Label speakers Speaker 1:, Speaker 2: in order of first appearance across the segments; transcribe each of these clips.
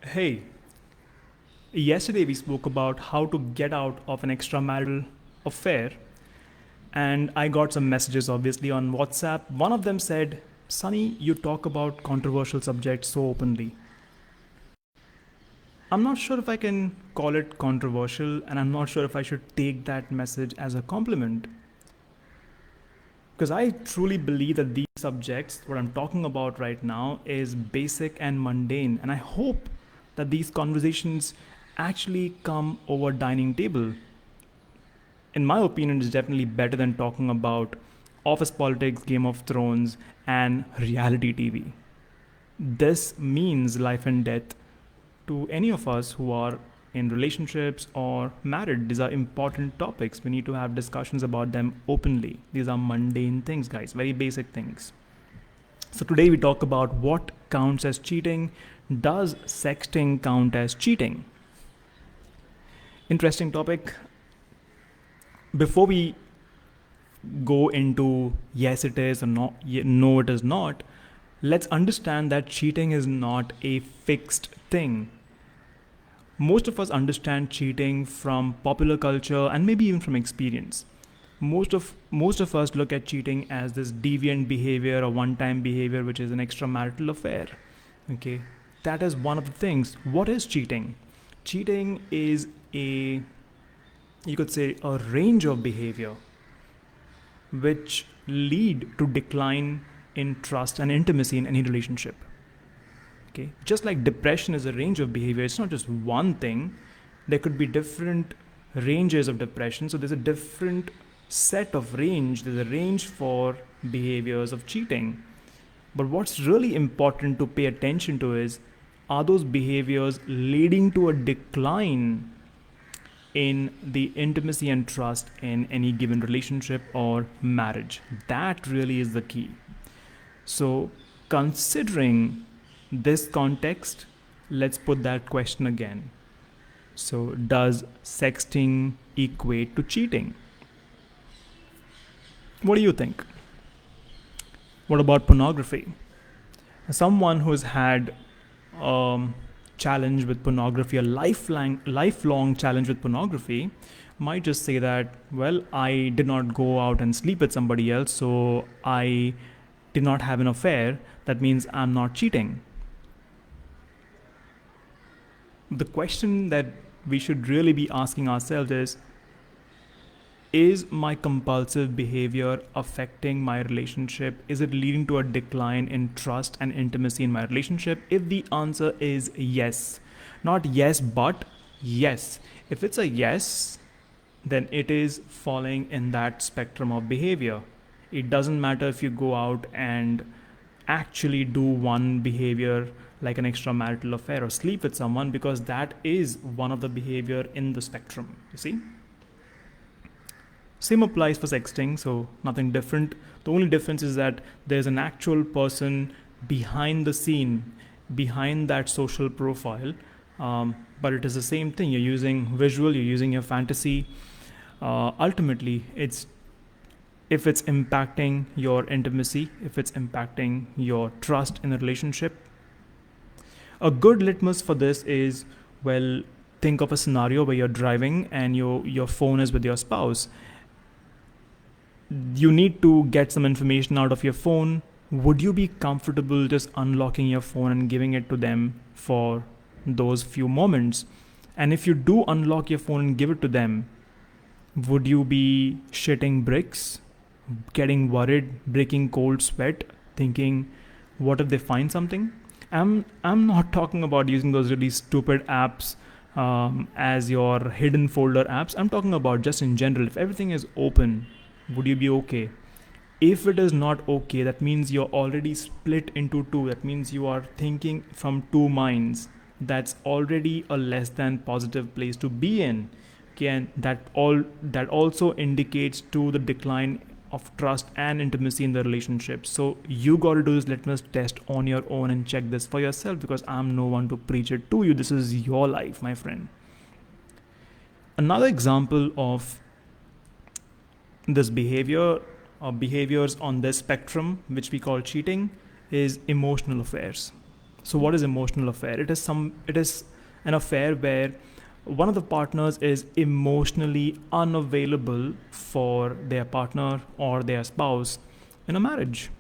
Speaker 1: Hey, yesterday we spoke about how to get out of an extramarital affair, and I got some messages obviously on WhatsApp. One of them said, Sunny, you talk about controversial subjects so openly. I'm not sure if I can call it controversial, and I'm not sure if I should take that message as a compliment. Because I truly believe that these subjects, what I'm talking about right now, is basic and mundane. And I hope that these conversations actually come over dining table. In my opinion, it's definitely better than talking about office politics, Game of Thrones, and reality TV. This means life and death to any of us who are in relationships or married. These are important topics. We need to have discussions about them openly. These are mundane things, guys, very basic things. So, today we talk about what counts as cheating. Does sexting count as cheating? Interesting topic. Before we go into yes, it is, or no, no, it is not, let's understand that cheating is not a fixed thing. Most of us understand cheating from popular culture and maybe even from experience. Most of us look at cheating as this deviant behavior or one-time behavior, which is an extramarital affair. Okay, that is one of the things. What is cheating? Cheating is a, you could say, a range of behavior which lead to decline in trust and intimacy in any relationship. Okay, just like depression is a range of behavior, it's not just one thing. There could be different ranges of depression. So there's a different set of range. There's a range for behaviors of cheating. But what's really important to pay attention to is, are those behaviors leading to a decline in the intimacy and trust in any given relationship or marriage? That really is the key. So, considering this context, let's put that question again. So, does sexting equate to cheating? What do you think? What about pornography? Someone who's had challenge with pornography, a lifelong challenge with pornography, might just say that, well, I did not go out and sleep with somebody else, so I did not have an affair. That means I'm not cheating. The question that we should really be asking ourselves is my compulsive behavior affecting my relationship? Is it leading to a decline in trust and intimacy in my relationship? If the answer is yes, not yes, but yes. If it's a yes, then it is falling in that spectrum of behavior. It doesn't matter if you go out and actually do one behavior like an extramarital affair or sleep with someone, because that is one of the behavior in the spectrum, you see. Same applies for sexting, so nothing different. The only difference is that there's an actual person behind the scene, behind that social profile, but it is the same thing. You're using visual, you're using your fantasy. Ultimately, it's if it's impacting your intimacy, if it's impacting your trust in a relationship. A good litmus for this is, well, think of a scenario where you're driving and your phone is with your spouse. You need to get some information out of your phone. Would you be comfortable just unlocking your phone and giving it to them for those few moments? And if you do unlock your phone and give it to them, would you be shitting bricks, getting worried, breaking cold sweat, thinking, what if they find something? I'm not talking about using those really stupid apps as your hidden folder apps. I'm talking about just in general. If everything is open, would you be okay? If it is not okay, that means you're already split into two. That means you are thinking from two minds. That's already a less than positive place to be in. Okay, and that also indicates to the decline of trust and intimacy in the relationship. So you got to do this litmus test on your own and check this for yourself, because I'm no one to preach it to you. This is your life, my friend. Another example of this behavior or behaviors on this spectrum, which we call cheating, is emotional affairs. So what is emotional affair? It is an affair where one of the partners is emotionally unavailable for their partner or their spouse in a marriage.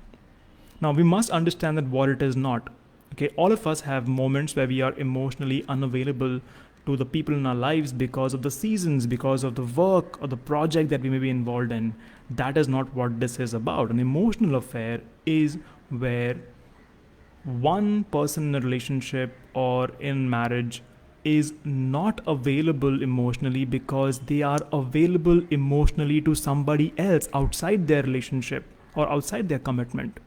Speaker 1: Now we must understand that what it is not. Okay, all of us have moments where we are emotionally unavailable to the people in our lives because of the seasons, because of the work or the project that we may be involved in. That is not what this is about. An emotional affair is where one person in a relationship or in marriage is not available emotionally because they are available emotionally to somebody else outside their relationship or outside their commitment.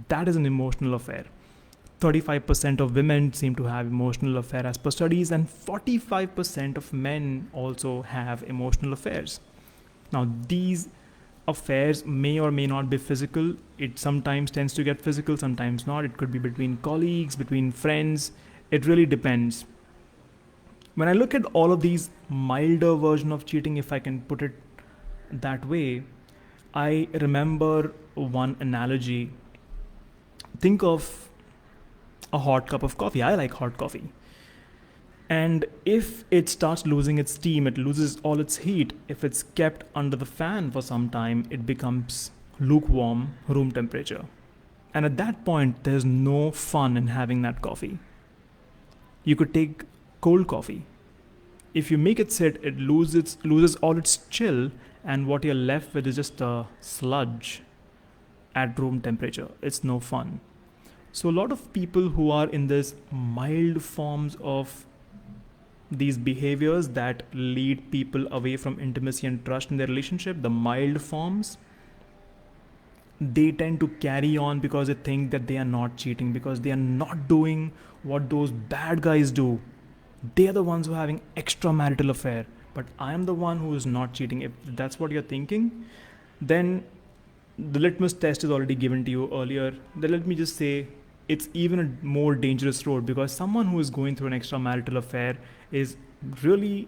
Speaker 1: That is an emotional affair. 35% of women seem to have emotional affair as per studies, and 45% of men also have emotional affairs. Now, these affairs may or may not be physical. It sometimes tends to get physical, sometimes not. It could be between colleagues, between friends. It really depends. When I look at all of these milder version of cheating, if I can put it that way, I remember one analogy. Think of a hot cup of coffee. I like hot coffee. And if it starts losing its steam, it loses all its heat. If it's kept under the fan for some time, it becomes lukewarm, room temperature. And at that point, there's no fun in having that coffee. You could take cold coffee. If you make it sit, it loses all its chill, and what you're left with is just a sludge at room temperature. It's no fun. So a lot of people who are in this mild forms of these behaviors that lead people away from intimacy and trust in their relationship, the mild forms, they tend to carry on because they think that they are not cheating, because they are not doing what those bad guys do. They are the ones who are having extramarital affair, but I am the one who is not cheating. If that's what you're thinking, then the litmus test is already given to you earlier. Then let me just say, it's even a more dangerous road, because someone who is going through an extramarital affair is really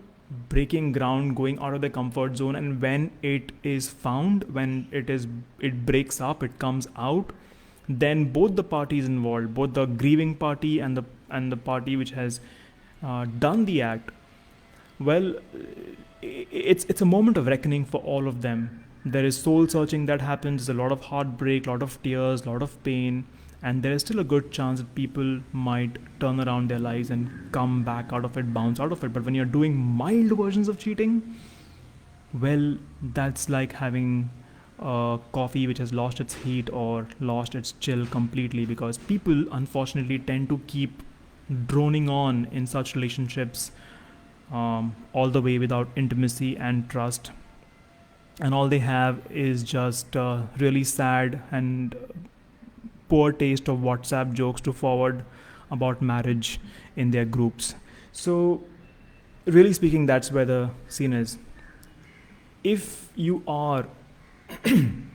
Speaker 1: breaking ground, going out of their comfort zone, and when it is found, when it breaks up, it comes out, then both the parties involved, both the grieving party and the party which has done the act, well, it's a moment of reckoning for all of them. There is soul searching that happens, there's a lot of heartbreak, a lot of tears, a lot of pain, and there is still a good chance that people might turn around their lives and come back out of it, bounce out of it. But when you're doing mild versions of cheating, well, that's like having coffee which has lost its heat or lost its chill completely, because people unfortunately tend to keep droning on in such relationships all the way without intimacy and trust, and all they have is just really sad and poor taste of WhatsApp jokes to forward about marriage in their groups. So really speaking, that's where the scene is. If you are in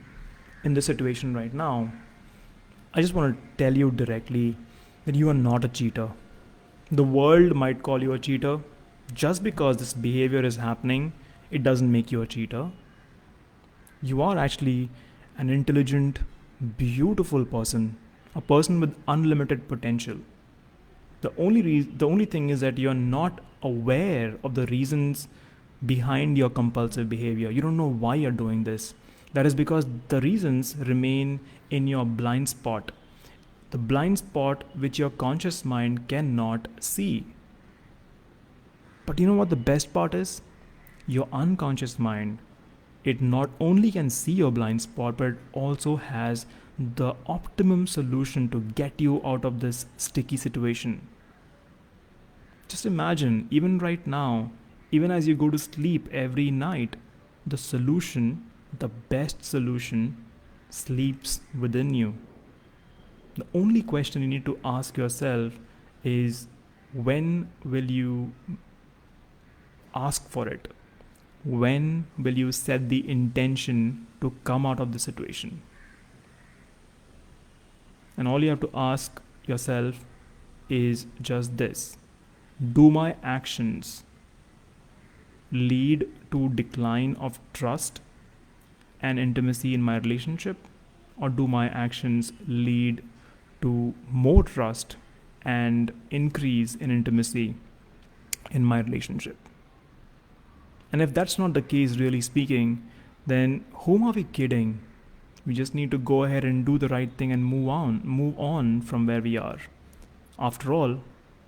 Speaker 1: this situation right now, I just want to tell you directly that you are not a cheater. The world might call you a cheater. Just because this behavior is happening, it doesn't make you a cheater. You are actually an intelligent, beautiful person, a person with unlimited potential. The only thing is that you're not aware of the reasons behind your compulsive behavior. You don't know why you're doing this. That is because the reasons remain in your blind spot. The blind spot which your conscious mind cannot see. But you know what the best part is? Your unconscious mind, it not only can see your blind spot, but it also has the optimum solution to get you out of this sticky situation. Just imagine, even right now, even as you go to sleep every night, the solution, the best solution, sleeps within you. The only question you need to ask yourself is, when will you ask for it? When will you set the intention to come out of the situation? And all you have to ask yourself is just this: do my actions lead to decline of trust and intimacy in my relationship, or do my actions lead to more trust and increase in intimacy in my relationship. And if that's not the case, really speaking, then whom are we kidding? We just need to go ahead and do the right thing and move on from where we are. After all,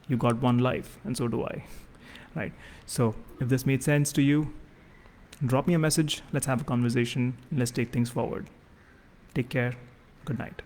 Speaker 1: you got one life, and so do I. Right? So if this made sense to you, drop me a message. Let's have a conversation. Let's take things forward. Take care. Good night.